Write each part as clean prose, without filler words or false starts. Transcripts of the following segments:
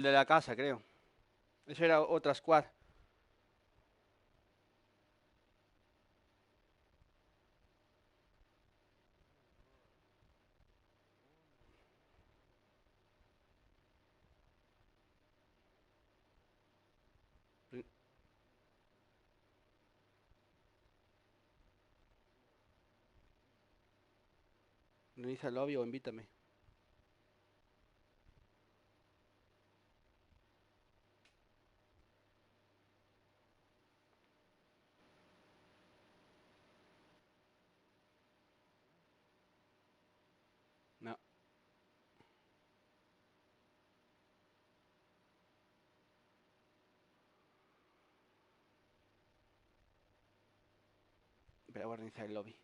de la casa, creo. Eso era otra squad. Reinicia el lobby o invítame. No. Pero voy a reiniciar el lobby.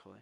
Joder.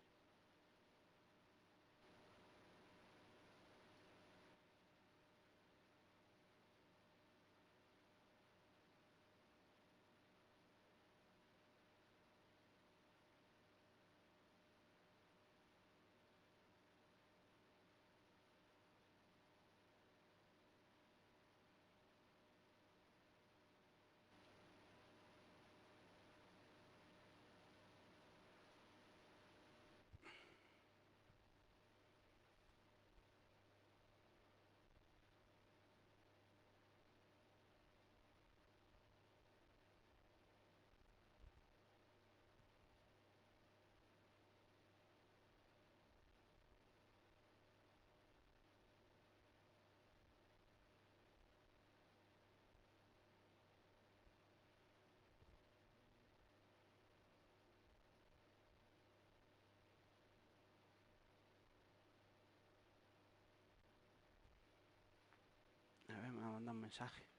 A ver, me va a mandar un mensaje.